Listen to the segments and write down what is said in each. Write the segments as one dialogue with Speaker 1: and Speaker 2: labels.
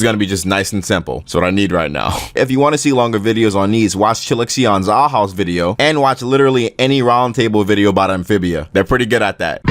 Speaker 1: is gonna be just nice and simple. It's what I need right now. If you want to see longer videos on these, watch Chilixion's Our House video and watch literally any roundtable video about Amphibia. They're pretty good at that.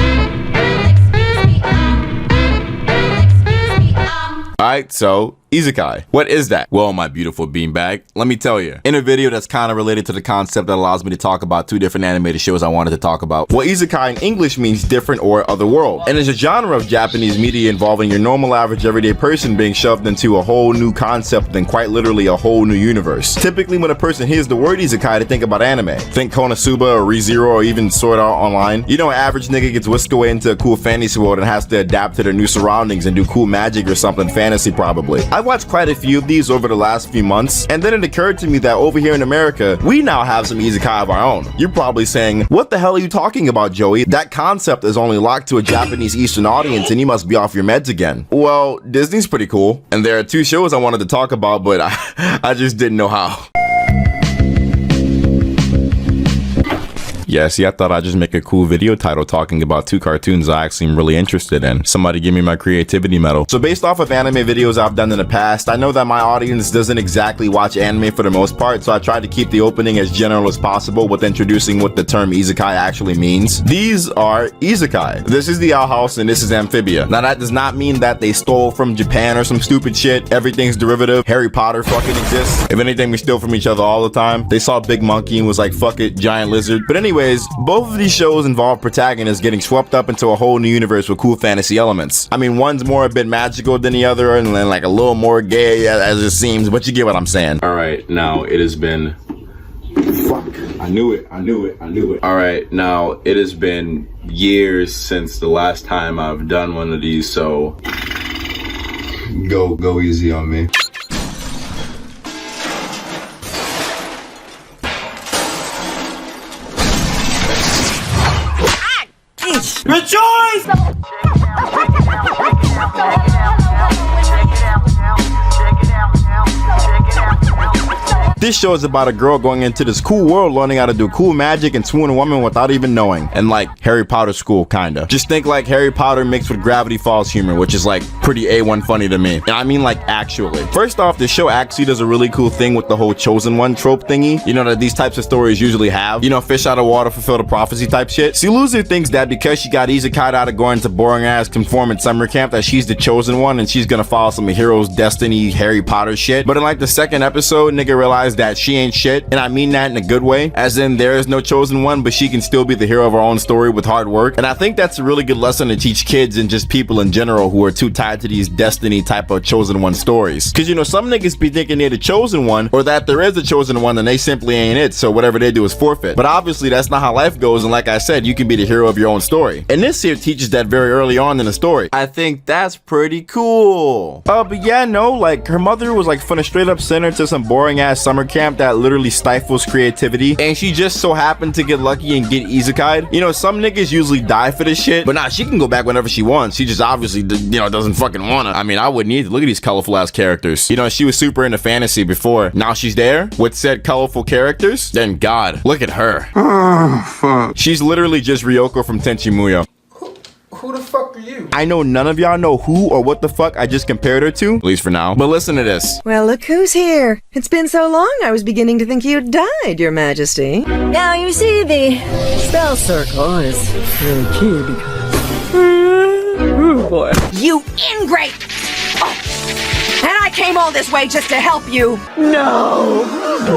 Speaker 1: Alright, so Isekai. What is that? Well, my beautiful beanbag, let me tell you. In a video that's kind of related to the concept that allows me to talk about two different animated shows I wanted to talk about. Well, Isekai in English means different or other world, and is a genre of Japanese media involving your normal average everyday person being shoved into a whole new concept and quite literally a whole new universe. Typically when a person hears the word Isekai, they think about anime. Think Konosuba or ReZero or even Sword Art Online. You know, an average nigga gets whisked away into a cool fantasy world and has to adapt to their new surroundings and do cool magic or something fantasy probably. I've watched quite a few of these over the last few months, and then it occurred to me that over here in America, we now have some Isekai of our own. You're probably saying, what the hell are you talking about, Joey? That concept is only locked to a Japanese Eastern audience and you must be off your meds again. Well, Disney's pretty cool, and there are two shows I wanted to talk about, but I just didn't know how. Yeah, see, I thought I'd just make a cool video title talking about two cartoons I actually am really interested in. Somebody give me my creativity medal. So based off of anime videos I've done in the past, I know that my audience doesn't exactly watch anime for the most part, so I tried to keep the opening as general as possible with introducing what the term Isekai actually means. These are Isekai. This is the Our House and this is Amphibia. Now that does not mean that they stole from Japan or some stupid shit. Everything's derivative. Harry Potter fucking exists. If anything, we steal from each other all the time. They saw Big Monkey and was like, fuck it, giant lizard. But anyways, both of these shows involve protagonists getting swept up into a whole new universe with cool fantasy elements. I mean, one's more a bit magical than the other and then like a little more gay as it seems, but you get what I'm saying. Alright, now it has been... Fuck. I knew it. Alright, now it has been years since the last time I've done one of these, so... Go easy on me.
Speaker 2: Rejoice!
Speaker 1: This show is about a girl going into this cool world learning how to do cool magic and swoon a woman without even knowing. And like Harry Potter school, kinda. Just think like Harry Potter mixed with Gravity Falls humor, which is like pretty A1 funny to me. And I mean like actually. First off, this show actually does a really cool thing with the whole chosen one trope thingy. You know that these types of stories usually have. You know, fish out of water, fulfill the prophecy type shit. See, Loser thinks that because she got Isekai out of going to boring ass conformant summer camp that she's the chosen one and she's gonna follow some hero's destiny Harry Potter shit. But in like the second episode, nigga realized that she ain't shit, and I mean that in a good way, as in there is no chosen one, but she can still be the hero of her own story with hard work. And I think that's a really good lesson to teach kids and just people in general who are too tied to these destiny type of chosen one stories. Cause you know, some niggas be thinking they're the chosen one, or that there is a chosen one and they simply ain't it, so whatever they do is forfeit. But obviously that's not how life goes, and like I said, you can be the hero of your own story. And this here teaches that very early on in the story. I think that's pretty cool. But yeah, no, like her mother was like finna straight up send her to some boring ass summer camp that literally stifles creativity, and she just so happened to get lucky and get Isekai'd. You know, some niggas usually die for this shit, but nah, she can go back whenever she wants. She just obviously, you know, doesn't fucking wanna. I mean, I wouldn't either. Look at these colorful ass characters. You know, she was super into fantasy before. Now she's there with said colorful characters. Then God, look at her. Oh, fuck. She's literally just Ryoko from Tenchi Muyo.
Speaker 2: Who the fuck are you?
Speaker 1: I know none of y'all know who or what the fuck I just compared her to, at least for now. But listen to this.
Speaker 3: Well, look who's here. It's been so long, I was beginning to think you'd died, Your Majesty. Now, you see, the spell circle is really key because... Oh, boy. You ingrate! Oh. And I came all this way just to help you. No.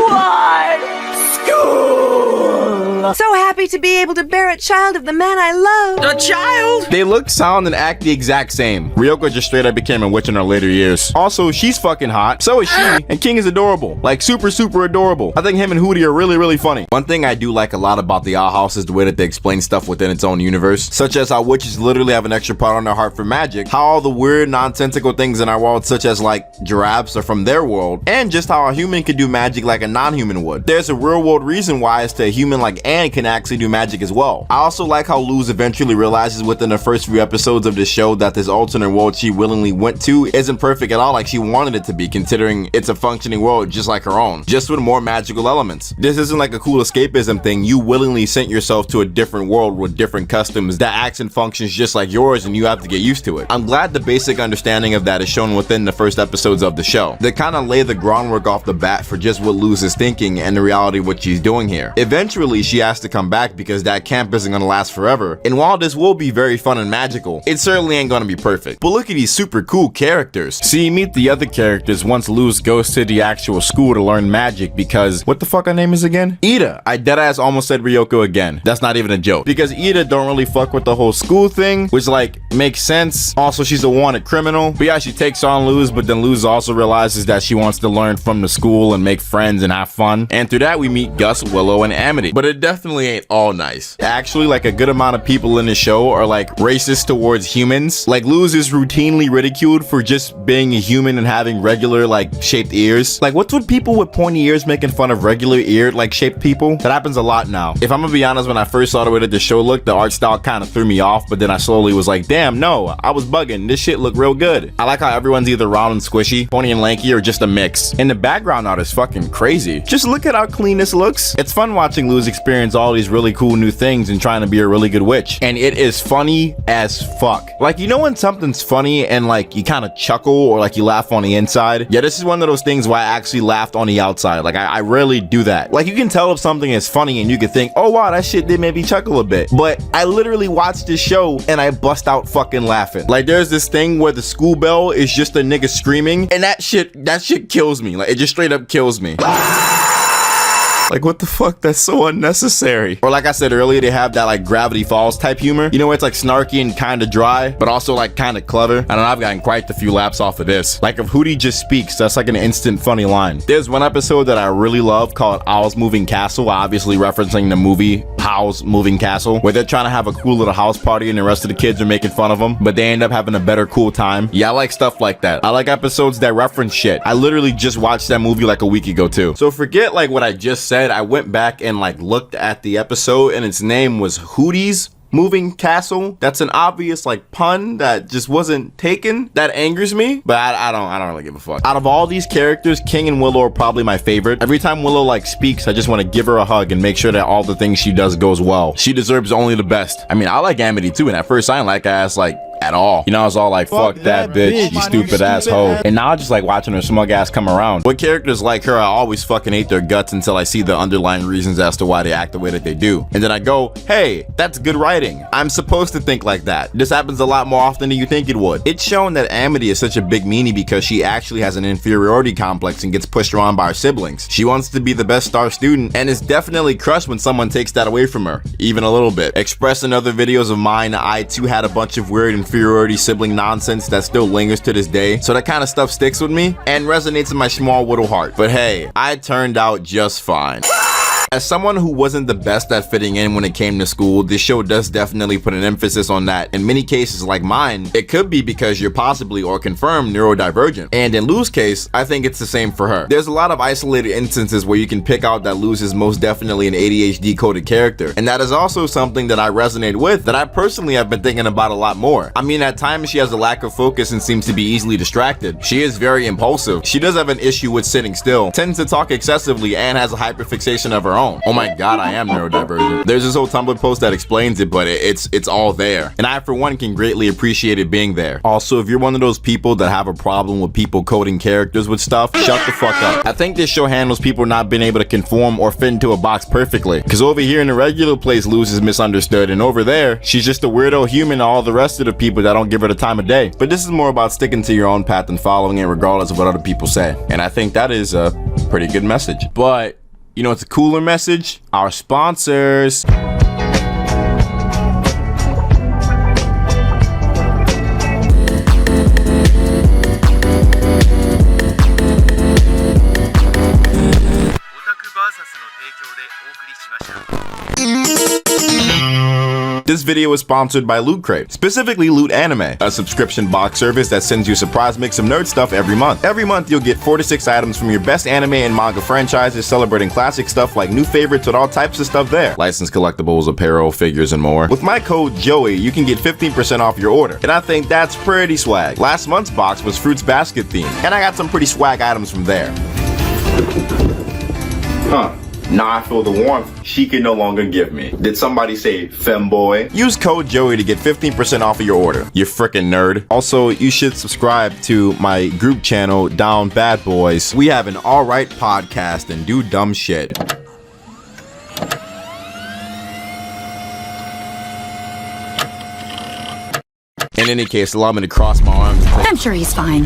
Speaker 3: Why? School! So happy to be able to bear a child of the man I love. A child?
Speaker 1: They look, sound, and act the exact same. Ryoko just straight up became a witch in her later years. Also, she's fucking hot. So is she. And King is adorable. Like, super, super adorable. I think him and Hootie are really, really funny. One thing I do like a lot about the Our House is the way that they explain stuff within its own universe. Such as how witches literally have an extra part on their heart for magic. How all the weird, nonsensical things in our world, such as like giraffes, are from their world. And just how a human could do magic like a non-human would. There's a real world reason why as to a human like and can actually do magic as well. I also like how Luz eventually realizes within the first few episodes of the show that this alternate world she willingly went to isn't perfect at all like she wanted it to be, considering it's a functioning world just like her own, just with more magical elements. This isn't like a cool escapism thing. You willingly sent yourself to a different world with different customs that acts and functions just like yours, and you have to get used to it. I'm glad the basic understanding of that is shown within the first episodes of the show. They kind of lay the groundwork off the bat for just what Luz is thinking and the reality of what she's doing here. Eventually, she has to come back because that camp isn't gonna last forever, and while this will be very fun and magical, it certainly ain't gonna be perfect. But look at these super cool characters. See, you meet the other characters once Luz goes to the actual school to learn magic because, what the fuck her name is again? Ida. I deadass almost said Ryoko again. That's not even a joke. Because Ida don't really fuck with the whole school thing, which like makes sense. Also, she's a wanted criminal. But yeah, she takes on Luz, but then Luz also realizes that she wants to learn from the school and make friends and have fun. And through that, we meet Gus, Willow, and Amity. But it definitely ain't all nice. Actually, like a good amount of people in the show are like racist towards humans. Like Luz is routinely ridiculed for just being a human and having regular like shaped ears. Like what's with people with pointy ears making fun of regular eared like shaped people? That happens a lot now. If I'm gonna be honest, when I first saw the way that the show looked, the art style kind of threw me off, but then I slowly was like, damn, no, I was bugging. This shit looked real good. I like how everyone's either round and squishy, pointy and lanky, or just a mix. And the background art is fucking crazy. Just look at how clean this looks. It's fun watching Luz experience all these really cool new things and trying to be a really good witch. And it is funny as fuck. Like, you know when something's funny and like you kind of chuckle or like you laugh on the inside? Yeah, this is one of those things where I actually laughed on the outside. Like I rarely do that. Like you can tell if something is funny and you can think, oh wow, that shit did make me chuckle a bit. But I literally watched this show and I bust out fucking laughing. Like there's this thing where the school bell is just a nigga screaming, and that shit kills me. Like it just straight up kills me. Like, what the fuck? That's so unnecessary. Or like I said earlier, they have that like Gravity Falls type humor. You know, it's like snarky and kind of dry, but also like kind of clever. I don't know, I've gotten quite a few laughs off of this. Like if Hootie just speaks, that's like an instant funny line. There's one episode that I really love called Owl's Moving Castle, obviously referencing the movie Howl's Moving Castle, where they're trying to have a cool little house party and the rest of the kids are making fun of them, but they end up having a better cool time. Yeah, I like stuff like that. I like episodes that reference shit. I literally just watched that movie like a week ago too. So forget like what I just said. I went back and like looked at the episode and its name was Hootie's Moving Castle. That's an obvious like pun that just wasn't taken. That angers me, but I don't really give a fuck. Out of all these characters, King and Willow are probably my favorite. Every time Willow like speaks, I just want to give her a hug and make sure that all the things she does goes well. She deserves only the best. I mean, I like Amity too, and at first I didn't like her ass like at all. You know, I was all like, fuck that bitch, you stupid asshole. And now I just like watching her smug ass come around. With characters like her, I always fucking hate their guts until I see the underlying reasons as to why they act the way that they do. And then I go, hey, that's good writing. I'm supposed to think like that. This happens a lot more often than you think it would. It's shown that Amity is such a big meanie because she actually has an inferiority complex and gets pushed around by her siblings. She wants to be the best star student and is definitely crushed when someone takes that away from her, even a little bit. Expressed in other videos of mine, I too had a bunch of weird inferiority sibling nonsense that still lingers to this day, so that kind of stuff sticks with me and resonates in my small little heart. But hey, I turned out just fine. As someone who wasn't the best at fitting in when it came to school, this show does definitely put an emphasis on that. In many cases like mine, it could be because you're possibly or confirmed neurodivergent. And in Luz's case, I think it's the same for her. There's a lot of isolated instances where you can pick out that Luz is most definitely an ADHD coded character. And that is also something that I resonate with, that I personally have been thinking about a lot more. I mean, at times she has a lack of focus and seems to be easily distracted. She is very impulsive. She does have an issue with sitting still, tends to talk excessively, and has a hyperfixation of her own. Oh my god, I am neurodivergent. There's this whole Tumblr post that explains it, but it's all there. And I, for one, can greatly appreciate it being there. Also, if you're one of those people that have a problem with people coding characters with stuff, shut the fuck up. I think this show handles people not being able to conform or fit into a box perfectly. Because over here in the regular place, Luz is misunderstood, and over there, she's just a weirdo human to all the rest of the people that don't give her the time of day. But this is more about sticking to your own path and following it regardless of what other people say. And I think that is a pretty good message. But you know, it's a cooler message. Our sponsors. This video is sponsored by Loot Crate, specifically Loot Anime, a subscription box service that sends you a surprise mix of nerd stuff every month. Every month you'll get 4 to 6 items from your best anime and manga franchises, celebrating classic stuff like new favorites with all types of stuff there. Licensed collectibles, apparel, figures, and more. With my code JOEY, you can get 15% off your order, and I think that's pretty swag. Last month's box was Fruits Basket themed, and I got some pretty swag items from there. Huh. Now I feel the warmth she can no longer give me. Did somebody say femboy? Use code JOEY to get 15% off of your order, you frickin' nerd. Also, you should subscribe to my group channel, Down Bad Boys. We have an alright podcast and do dumb shit. In any case, allow me to cross my arms.
Speaker 4: I'm sure he's fine.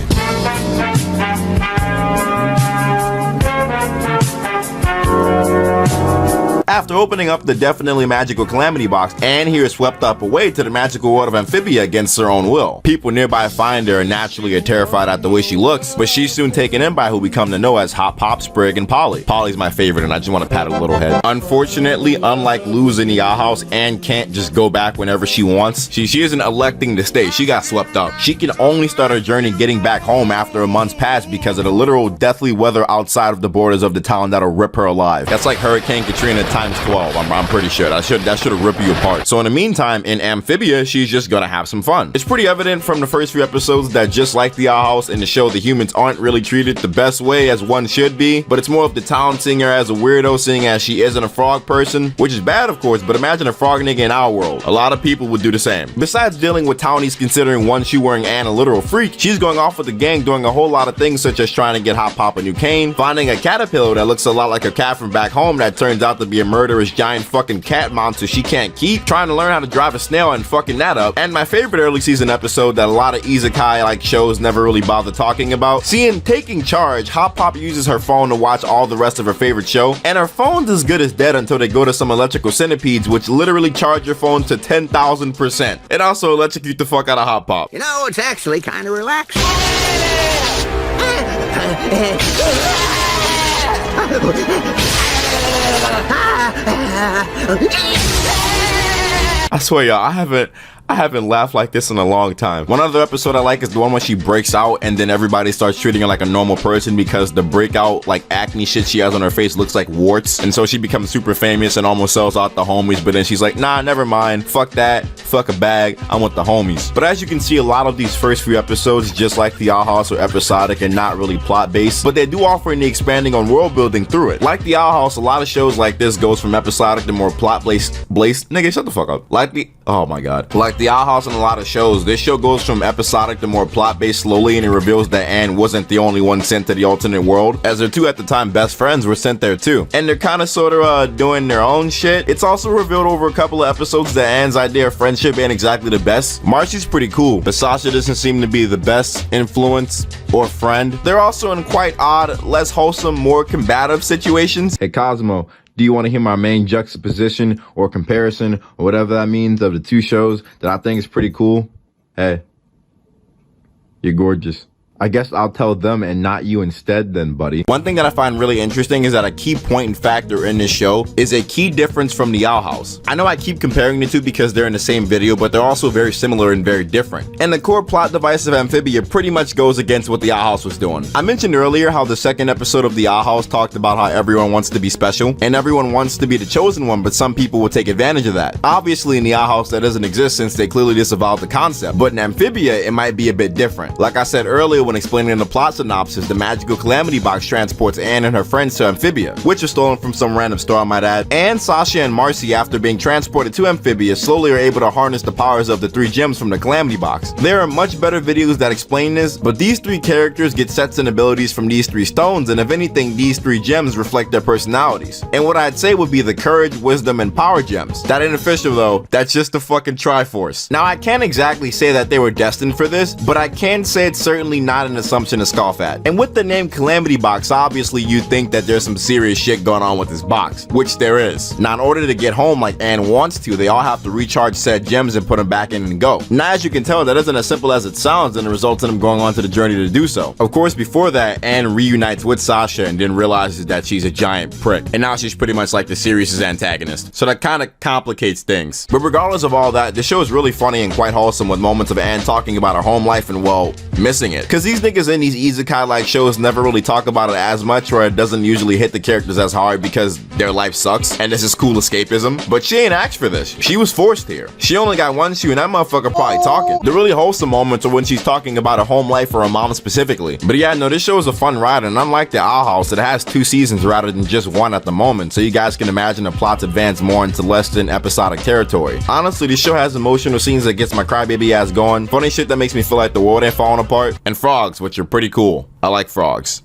Speaker 1: After opening up the definitely magical Calamity box, Anne here is swept up away to the magical world of Amphibia against her own will. People nearby find her and naturally are terrified at the way she looks, but she's soon taken in by who we come to know as Hop Pop, Sprig, and Polly. Polly's my favorite and I just want to pat her little head. Unfortunately, unlike Luz in the house, Anne can't just go back whenever she wants. She isn't electing to stay, she got swept up. She can only start her journey getting back home after a month's passed because of the literal deathly weather outside of the borders of the town that'll rip her alive. That's like Hurricane Katrina times 12. I'm pretty sure that should have ripped you apart. So in the meantime, in Amphibia, she's just gonna have some fun. It's pretty evident from the first few episodes that just like the Owl House in the show, the humans aren't really treated the best way as one should be, but it's more of the town seeing her as a weirdo, seeing as she isn't a frog person, which is bad of course, but imagine a frog nigga in our world. A lot of people would do the same. Besides dealing with townies considering one shoe wearing Anne a literal freak, she's going off with the gang doing a whole lot of things such as trying to get Hop Pop a new cane, finding a caterpillar that looks a lot like a cat from back home that turns out to be a murderous giant fucking cat monster she can't keep, trying to learn how to drive a snail and fucking that up, and my favorite early season episode that a lot of Isekai like shows never really bother talking about. Seeing Taking Charge, Hop Pop uses her phone to watch all the rest of her favorite show, and her phone's as good as dead until they go to some electrical centipedes which literally charge your phone to 10,000%. It also electrocute the fuck out of Hop Pop.
Speaker 5: You know, it's actually kind of relaxing.
Speaker 1: I swear y'all, I haven't laughed like this in a long time. One other episode I like is the one when she breaks out and then everybody starts treating her like a normal person because the breakout like acne shit she has on her face looks like warts, and so she becomes super famous and almost sells out the homies, but then she's like, nah, never mind, fuck that, fuck a bag, I want the homies. But as you can see, a lot of these first few episodes, just like the Owl House, are episodic and not really plot based, but they do offer any expanding on world building through it. Like the Owl House, a lot of shows like this goes from episodic to more plot based. Nigga, shut the fuck up. Oh my god. Like the Owl House and a lot of shows, this show goes from episodic to more plot-based slowly, and it reveals that Anne wasn't the only one sent to the alternate world, as her two at the time best friends were sent there too. And they're kind of sort of doing their own shit. It's also revealed over a couple of episodes that Anne's idea of friendship ain't exactly the best. Marcy's pretty cool, but Sasha doesn't seem to be the best influence or friend. They're also in quite odd, less wholesome, more combative situations. Hey Cosmo, do you want to hear my main juxtaposition or comparison or whatever that means of the two shows that I think is pretty cool? Hey, you're gorgeous. I guess I'll tell them and not you instead then, buddy. One thing that I find really interesting is that a key point and factor in this show is a key difference from the Owl House. I know I keep comparing the two because they're in the same video, but they're also very similar and very different. And the core plot device of Amphibia pretty much goes against what the Owl House was doing. I mentioned earlier how the second episode of the Owl House talked about how everyone wants to be special and everyone wants to be the chosen one, but some people will take advantage of that. Obviously in the Owl House that doesn't exist since they clearly disavowed the concept, but in Amphibia it might be a bit different. Like I said earlier when explaining the plot synopsis, the magical Calamity box transports Anne and her friends to Amphibia, which was stolen from some random store I might add. Anne, Sasha, and Marcy, after being transported to Amphibia, slowly are able to harness the powers of the 3 gems from the Calamity box. There are much better videos that explain this, but these 3 characters get sets and abilities from these 3 stones, and if anything, these 3 gems reflect their personalities. And what I'd say would be the courage, wisdom, and power gems. That ain't official though, that's just the fucking Triforce. Now I can't exactly say that they were destined for this, but I can say it's certainly not not an assumption to scoff at. And with the name Calamity Box, obviously you think that there's some serious shit going on with this box, which there is. Now in order to get home like Anne wants to, they all have to recharge said gems and put them back in and go. Now as you can tell, that isn't as simple as it sounds, and it results in them going on to the journey to do so. Of course, before that, Anne reunites with Sasha and then realizes that she's a giant prick, and now she's pretty much like the series' antagonist. So that kind of complicates things. But regardless of all that, the show is really funny and quite wholesome, with moments of Anne talking about her home life and, well, missing it. Cause these niggas in these Isekai-like shows never really talk about it as much, or it doesn't usually hit the characters as hard because their life sucks and this is cool escapism. But she ain't asked for this. She was forced here. She only got one shoe and that motherfucker probably talking. The really wholesome moments are when she's talking about her home life or her mom specifically. But yeah, no, this show is a fun ride, and unlike the Owl House, it has 2 seasons rather than just 1 at the moment, so you guys can imagine the plots advance more into less than episodic territory. Honestly, this show has emotional scenes that gets my crybaby ass going, funny shit that makes me feel like the world ain't falling apart, and frogs, which are pretty cool. I like frogs.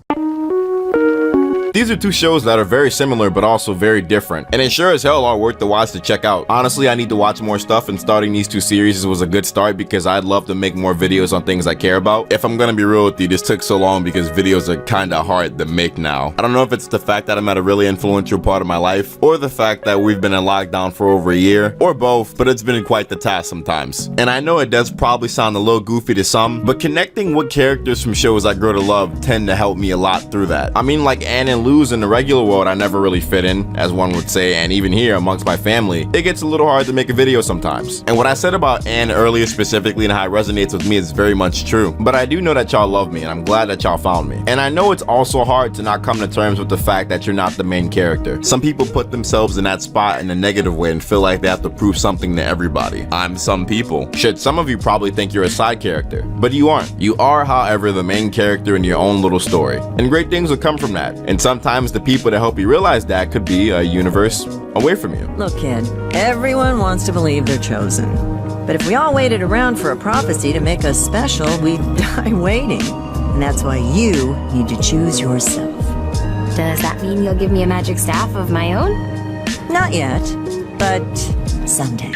Speaker 1: These are 2 shows that are very similar but also very different, and it sure as hell are worth the watch to check out. Honestly, I need to watch more stuff, and starting these 2 series was a good start because I'd love to make more videos on things I care about. If I'm gonna be real with you, this took so long because videos are kinda hard to make now. I don't know if it's the fact that I'm at a really influential part of my life, or the fact that we've been in lockdown for over a year, or both, but it's been quite the task sometimes. And I know it does probably sound a little goofy to some, but connecting with characters from shows I grow to love tend to help me a lot through that. I mean, like Anne and Lou's in the regular world I never really fit in, as one would say, and even here amongst my family, it gets a little hard to make a video sometimes. And what I said about Anne earlier specifically and how it resonates with me is very much true. But I do know that y'all love me, and I'm glad that y'all found me. And I know it's also hard to not come to terms with the fact that you're not the main character. Some people put themselves in that spot in a negative way and feel like they have to prove something to everybody. I'm some people. Shit, some of you probably think you're a side character, but you aren't. You are, however, the main character in your own little story. And great things will come from that. And sometimes the people to help you realize that could be a universe away from you.
Speaker 3: Look, kid, everyone wants to believe they're chosen. But if we all waited around for a prophecy to make us special, we'd die waiting. And that's why you need to choose yourself.
Speaker 4: Does that mean you'll give me a magic staff of my own?
Speaker 3: Not yet, but someday.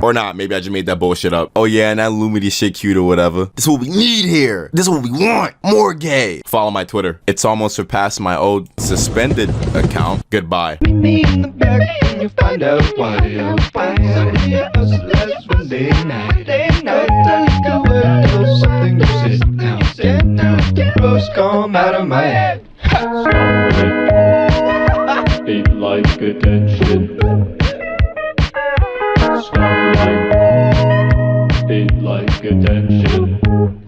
Speaker 1: Or not, maybe I just made that bullshit up. Oh yeah, and that Lumity shit cute or whatever. This is what we need here. This is what we want. More gay. Follow my Twitter. It's almost surpassed my old suspended account. Goodbye.
Speaker 6: Meet me in the back and you'll find out why I'll find somebody else last Wednesday night. The liquor will do something to sit down. Get now, the rose come out of my head. Stop it. Beat like attention. Stop like, beat like attention.